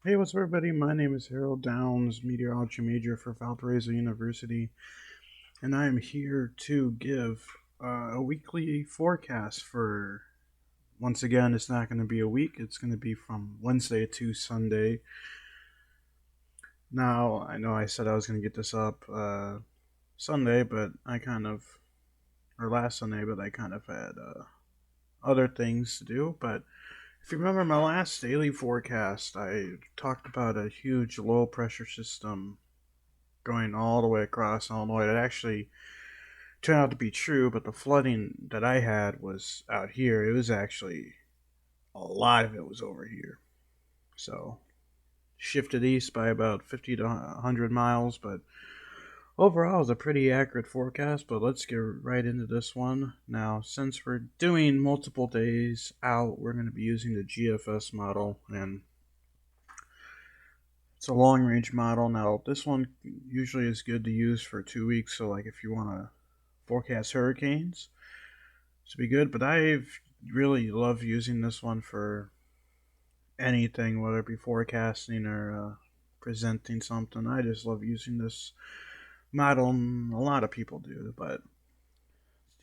Hey, what's up, everybody? My name is Harold Downs, meteorology major for Valparaiso University, and I am here to give a weekly forecast for. Once again, it's not going to be a week, it's going to be from Wednesday to Sunday. Now, I know I said I was going to get this up Sunday, but or last Sunday, but I kind of had other things to do. But if you remember my last daily forecast, I talked about a huge low pressure system going all the way across Illinois. It actually turned out to be true, but the flooding that I had was out here. It was actually a lot of it was over here. So shifted east by about 50 to 100 miles, but overall it was a pretty accurate forecast. But let's get right into this one. Now, since we're doing multiple days out, we're going to be using the Gfs model, and it's a long range model. Now, this one usually is good to use for 2 weeks. So, like, if you want to forecast hurricanes, to be good. But I've really love using this one for anything, whether it be forecasting or presenting something. I just love using this model, and a lot of people do. But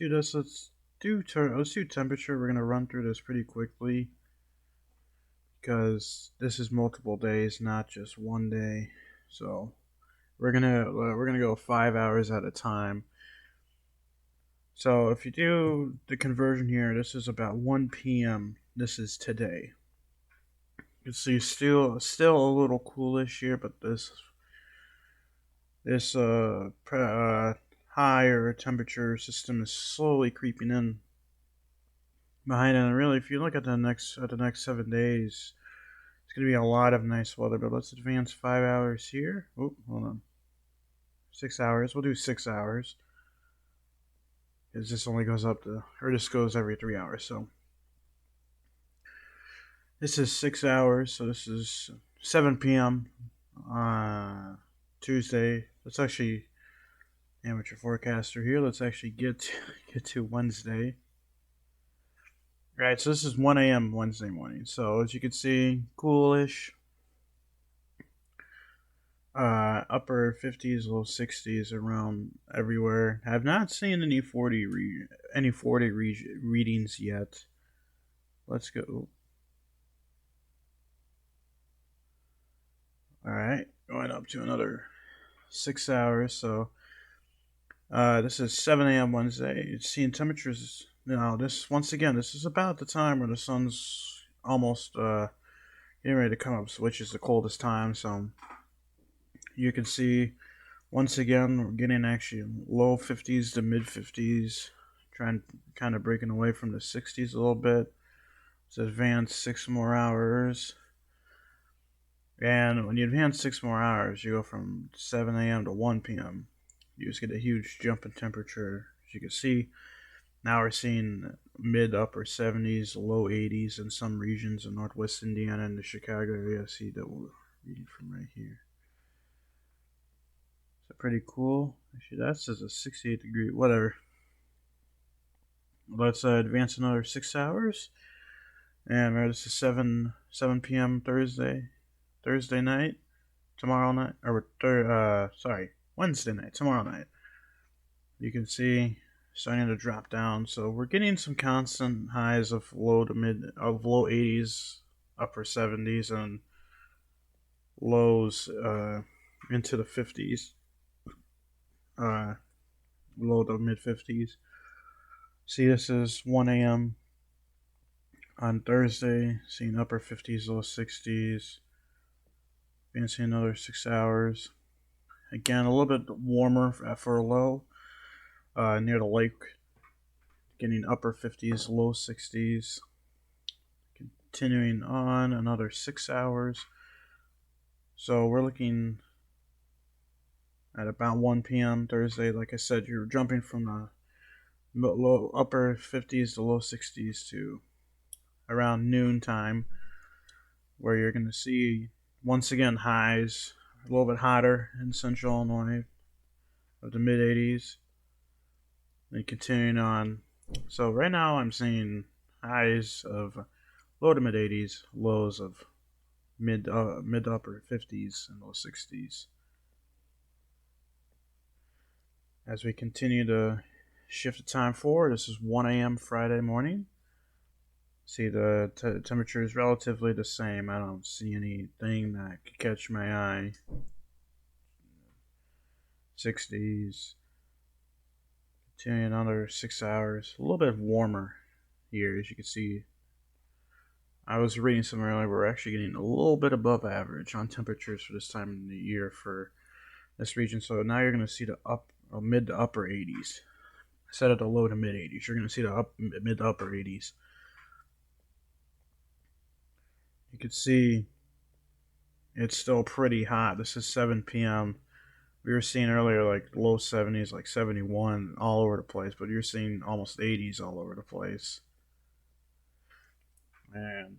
let's do this. Let's do temperature. We're gonna run through this pretty quickly because this is multiple days, not just one day. So we're gonna go 5 hours at a time. So if you do the conversion here, this is about 1 p.m. This is today. You can see still a little coolish here, but this higher temperature system is slowly creeping in behind it. And really, if you look at the next 7 days, it's gonna be a lot of nice weather. But let's advance 5 hours here. Oh, hold on, 6 hours. We'll do 6 hours. Because this only goes up to, or this goes every 3 hours. So this is 6 hours. So this is 7 p.m. Tuesday. Let's actually amateur forecaster here. Let's actually get to Wednesday. All right, so this is 1 a.m. Wednesday morning. So as you can see, coolish. Upper 50s, low 60s around everywhere. Have not seen any 40 readings yet. Let's go. All right, going up to another 6 hours. So this is 7 a.m. Wednesday. It's seeing temperatures now. This once again, this is about the time where the sun's almost getting ready to come up, which is the coldest time. So you can see once again we're getting actually low 50s to mid 50s, trying kind of breaking away from the 60s a little bit. Let's advance 6 more hours. And when you advance 6 more hours, you go from 7 a.m. to 1 p.m. You just get a huge jump in temperature. As you can see, now we're seeing mid upper 70s, low 80s in some regions in northwest Indiana and the Chicago area. See that we're reading from right here. So pretty cool. Actually, that says a 68 degree, whatever. Let's advance another 6 hours. And this is 7 p.m. Thursday night, tomorrow night, or Wednesday night, tomorrow night. You can see starting to drop down. So we're getting some constant highs of low 80s, upper 70s, and lows into the 50s, uh, low to mid 50s. See, this is 1 a.m. on Thursday, seeing upper 50s, low 60s. Advancing another 6 hours. Again, a little bit warmer for a low near the lake. Getting upper 50s, low 60s. Continuing on another 6 hours. So we're looking at about 1 p.m. Thursday. Like I said, you're jumping from the upper 50s to low 60s to around noon time, where you're going to see once again highs a little bit hotter in central Illinois of the mid 80s, and continuing on. So right now I'm seeing highs of low to mid 80s, lows of mid to upper 50s and low 60s. As we continue to shift the time forward, this is 1 a.m. Friday morning. See, the temperature is relatively the same. I don't see anything that could catch my eye. 60s. Continuing another 6 hours. A little bit warmer here, as you can see. I was reading somewhere earlier, we're actually getting a little bit above average on temperatures for this time of the year for this region. So now you're going to see the mid to upper 80s. Instead of the low to mid 80s, you're going to see the mid to upper 80s. You can see it's still pretty hot. This is 7 p.m. We were seeing earlier like low 70s, like 71 all over the place, but you're seeing almost 80s all over the place. And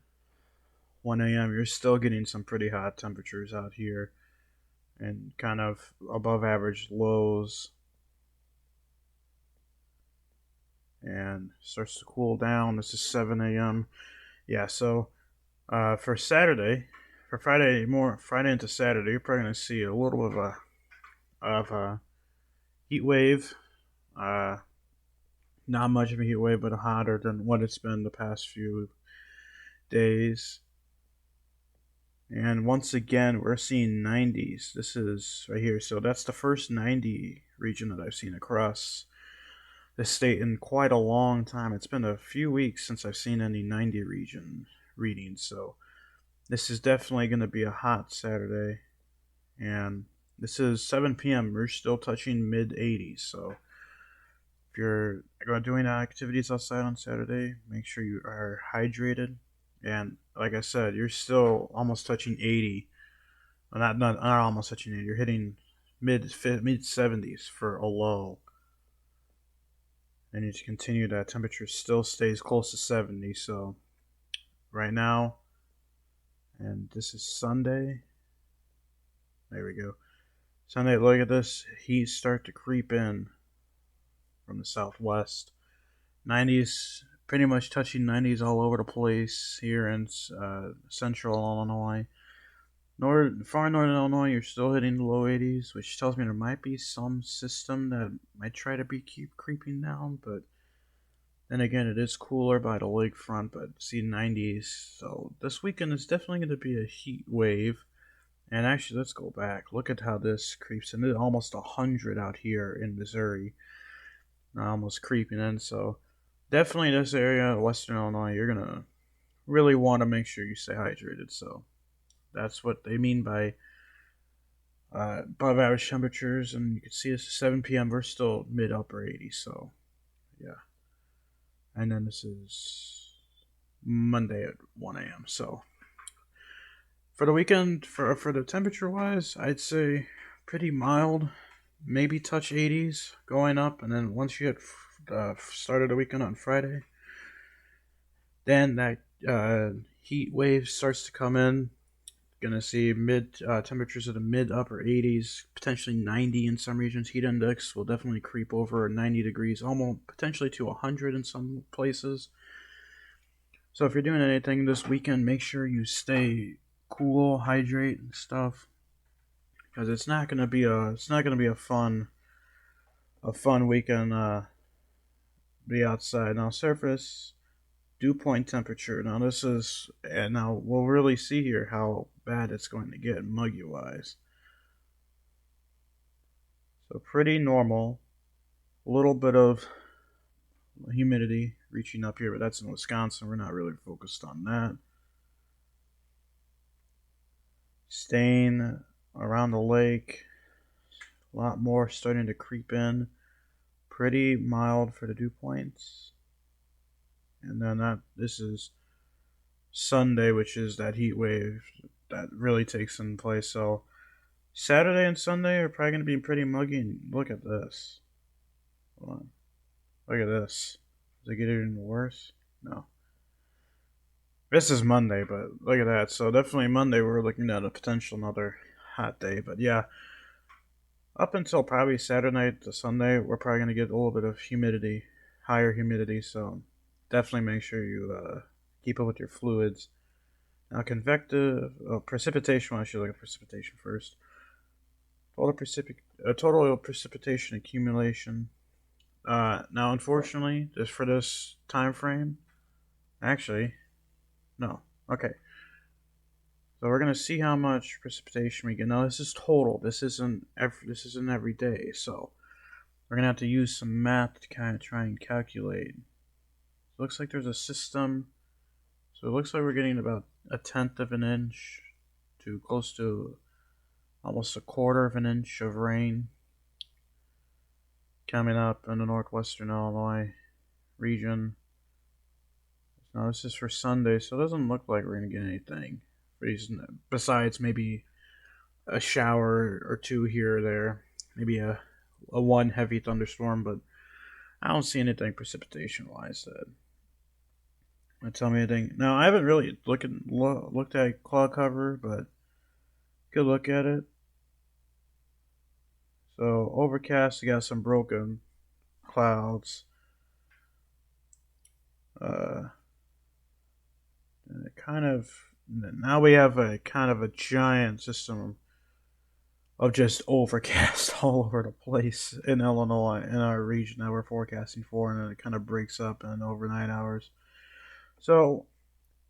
1 a.m., you're still getting some pretty hot temperatures out here and kind of above average lows. And starts to cool down. This is 7 a.m. Yeah, so for Saturday, for Friday into Saturday, you're probably going to see a little of a heat wave. Not much of a heat wave, but hotter than what it's been the past few days. And once again, we're seeing 90s. This is right here. So that's the first 90 region that I've seen across the state in quite a long time. It's been a few weeks since I've seen any 90 region readings. So this is definitely going to be a hot Saturday. And this is 7 p.m. We're still touching mid 80s. So if you're doing activities outside on Saturday, make sure you are hydrated. And like I said, you're still almost touching 80. Well, not almost touching 80. You're hitting mid 70s for a low. And you continue that temperature still stays close to 70. So right now, and this is Sunday. There we go. Sunday, look at this heat start to creep in from the southwest. 90s, pretty much touching 90s all over the place here in central Illinois. Far northern Illinois, you're still hitting the low 80s, which tells me there might be some system that might try to keep creeping down, but then again, it is cooler by the lakefront, but see 90s. So this weekend is definitely going to be a heat wave. And actually, let's go back. Look at how this creeps in. It's almost 100 out here in Missouri. Almost creeping in. So definitely this area, Western Illinois, you're going to really want to make sure you stay hydrated. So that's what they mean by above average temperatures. And you can see this is 7 p.m. We're still mid upper 80s. So yeah. And then this is Monday at 1 a.m. So for the weekend, for the temperature wise, I'd say pretty mild, maybe touch 80s going up, and then once you hit start of the weekend on Friday, then that heat wave starts to come in. Gonna see temperatures of the mid upper 80s, potentially 90 in some regions. Heat index will definitely creep over 90 degrees, almost potentially to 100 in some places. So if you're doing anything this weekend, make sure you stay cool, hydrate, and stuff, because it's not gonna be a fun weekend. Be outside now. Surface dew point temperature. Now this is, and now we'll really see here how bad it's going to get muggy wise. So pretty normal. A little bit of humidity reaching up here, but that's in Wisconsin. We're not really focused on that. Staying around the lake. A lot more starting to creep in. Pretty mild for the dew points. And then this is Sunday, which is that heat wave that really takes in place. So Saturday and Sunday are probably going to be pretty muggy. And look at this. Hold on. Look at this. Does it get even worse? No. This is Monday, but look at that. So definitely Monday we're looking at a potential another hot day. But yeah, up until probably Saturday night to Sunday, we're probably going to get a little bit of humidity, higher humidity. So definitely make sure you keep up with your fluids. Now, convective precipitation. Well, I should look at precipitation first. Total precipitation accumulation. Now, unfortunately, just for this time frame, actually, no. Okay, so we're gonna see how much precipitation we get. Now, this is total. This isn't every day. So we're gonna have to use some math to kind of try and calculate. It looks like there's a system. So it looks like we're getting about 1/10 of an inch to close to almost 1/4 of an inch of rain coming up in the northwestern Illinois region. Now this is for Sunday, so it doesn't look like we're going to get anything. Besides maybe a shower or two here or there. Maybe a one heavy thunderstorm, but I don't see anything precipitation-wise that tell me anything. Now, I haven't really looked at cloud cover, but good look at it. So overcast, you got some broken clouds. Kind of now we have a kind of a giant system of just overcast all over the place in Illinois, in our region that we're forecasting for, and then it kind of breaks up in overnight hours. So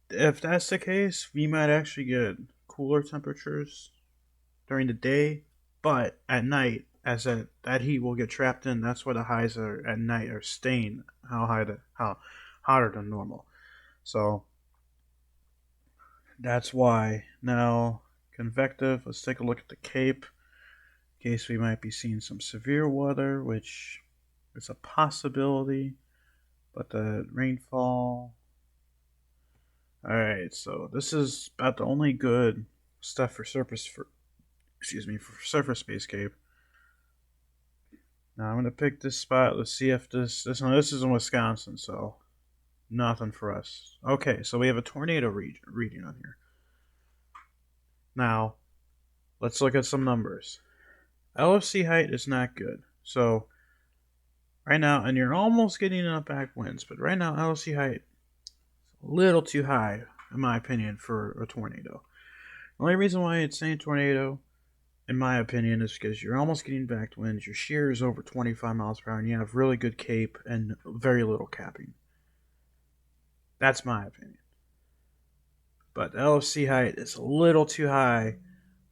if that's the case, we might actually get cooler temperatures during the day, but at night, as that heat will get trapped in, that's why the highs are at night are staying how hotter than normal. So that's why. Now, convective, let's take a look at the Cape. In case we might be seeing some severe weather, which is a possibility, but the rainfall. Alright, so this is about the only good stuff for surface-based Cape. Now I'm gonna pick this spot. Let's see if this is in Wisconsin, so nothing for us. Okay, so we have a tornado reading on here. Now, let's look at some numbers. LFC height is not good. So, right now, and you're almost getting enough back winds, but right now, LFC height is a little too high, in my opinion, for a tornado. The only reason why it's saying tornado, in my opinion, is because you're almost getting back winds, your shear is over 25 miles per hour, and you have really good cape and very little capping. That's my opinion. But the LFC height is a little too high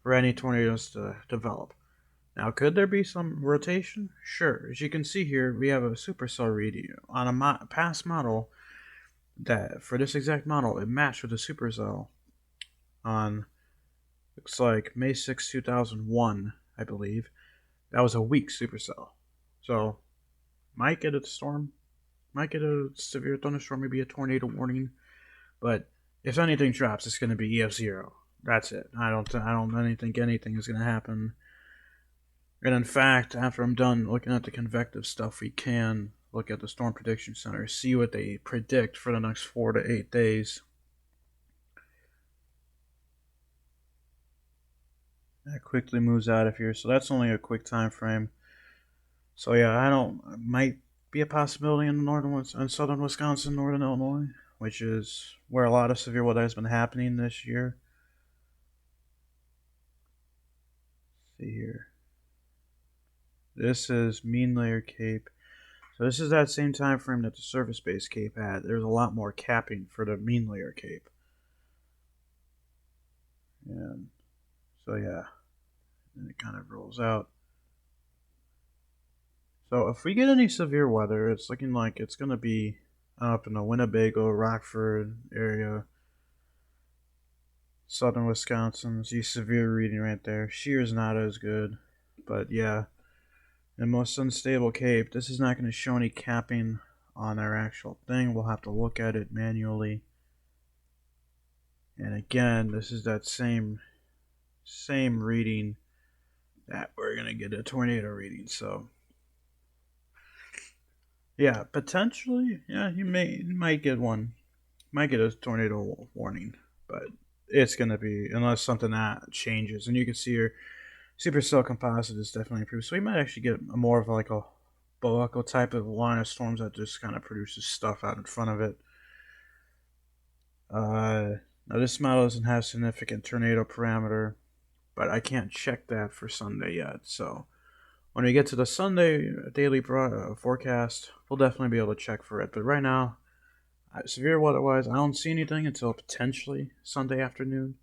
for any tornadoes to develop. Now, could there be some rotation? Sure. As you can see here, we have a supercell reading on a past model that, for this exact model, it matched with a supercell on, looks like May 6, 2001, I believe. That was a weak supercell. So, might get a storm, might get a severe thunderstorm, maybe a tornado warning, but if anything drops, it's going to be EF0. That's it. I don't think anything is going to happen. And in fact, after I'm done looking at the convective stuff, we can look at the Storm Prediction Center, see what they predict for the next 4 to 8 days. That quickly moves out of here, so that's only a quick time frame. So yeah, might be a possibility in southern Wisconsin, northern Illinois, which is where a lot of severe weather has been happening this year. Let's see here. This is mean layer Cape. So this is that same time frame that the surface-based Cape had. There's a lot more capping for the mean layer Cape. And so yeah, and it kind of rolls out. So if we get any severe weather, it's looking like it's going to be up in the Winnebago, Rockford area, southern Wisconsin. See severe reading right there. Shear's not as good, but yeah. And most unstable Cape, this is not going to show any capping on our actual thing. We'll have to look at it manually. And again, this is that same reading that we're going to get a tornado reading. So yeah, potentially, yeah, you might get one. Might get a tornado warning, but it's going to be, unless something that changes. And you can see here, supercell composite is definitely improved. So we might actually get more of like a Boeco type of line of storms that just kind of produces stuff out in front of it. Now this model doesn't have significant tornado parameter, but I can't check that for Sunday yet. So when we get to the Sunday daily forecast, we'll definitely be able to check for it. But right now, severe weather-wise, I don't see anything until potentially Sunday afternoon,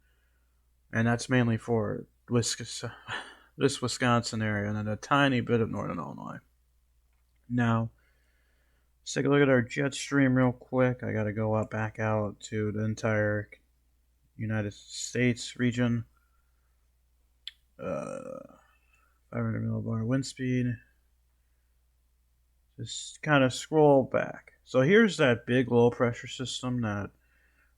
and that's mainly for this Wisconsin area and then a tiny bit of northern Illinois. Now, let's take a look at our jet stream real quick. I got to go back out to the entire United States region. 500 millibar wind speed. Just kind of scroll back. So here's that big low pressure system that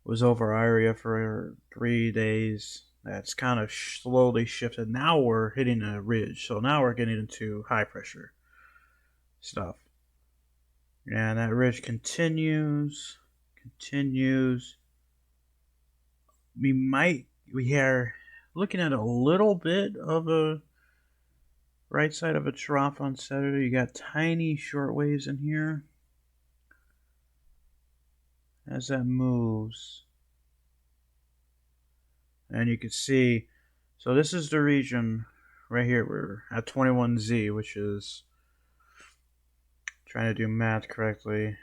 was over our area for 3 days. That's kind of slowly shifted. Now we're hitting a ridge. So now we're getting into high pressure stuff. And that ridge continues. We are looking at a little bit of a right side of a trough on Saturday. You got tiny short waves in here. As that moves. And you can see, so this is the region right here. We're at 21Z, which is, trying to do math correctly,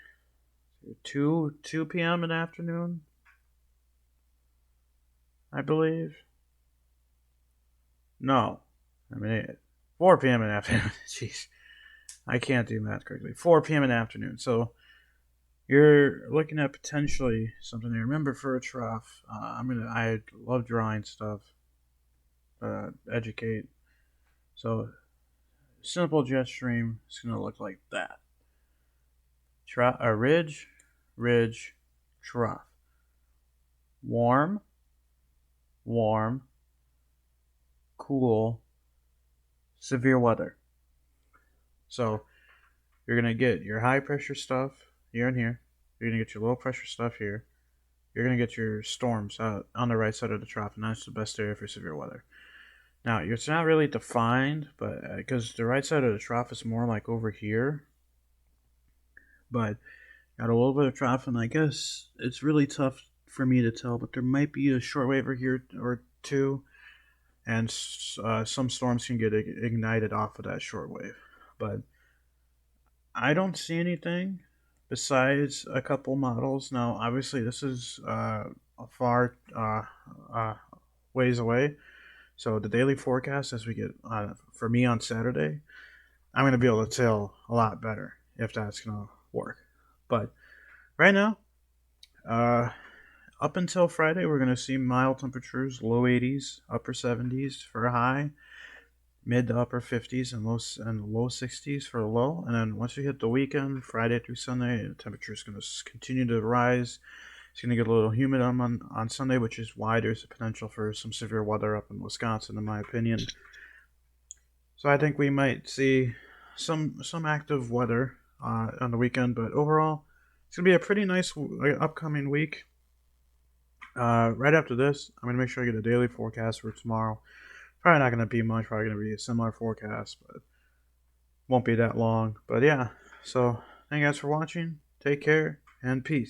2 p.m. in the afternoon, I believe. No, 4 p.m. in the afternoon. Jeez, I can't do math correctly. 4 p.m. in the afternoon. So you're looking at potentially something to remember for a trough. I love drawing stuff. Educate. So simple jet stream is gonna look like that. A ridge, trough. Warm, cool, severe weather. So you're gonna get your high pressure stuff here and here. You're gonna get your low pressure stuff here. You're gonna get your storms out on the right side of the trough, and that's the best area for severe weather. Now it's not really defined, but because the right side of the trough is more like over here, but got a little bit of trough, and I guess it's really tough for me to tell, but there might be a short wave here or two, and some storms can get ignited off of that short wave. But I don't see anything besides a couple models. Now, obviously, this is a far ways away. So the daily forecast, as we get for me on Saturday, I'm going to be able to tell a lot better if that's going to work. But right now, up until Friday, we're going to see mild temperatures, low 80s, upper 70s for a high, mid to upper 50s and low 60s for a low. And then once we hit the weekend, Friday through Sunday, the temperature is going to continue to rise. It's going to get a little humid on Sunday, which is why there's a potential for some severe weather up in Wisconsin, in my opinion. So I think we might see some active weather on the weekend, but overall, it's going to be a pretty nice upcoming week. Right after this, I'm going to make sure I get a daily forecast for tomorrow. Probably not going to be much, probably going to be a similar forecast, but won't be that long. But yeah, so thank you guys for watching. Take care, and peace.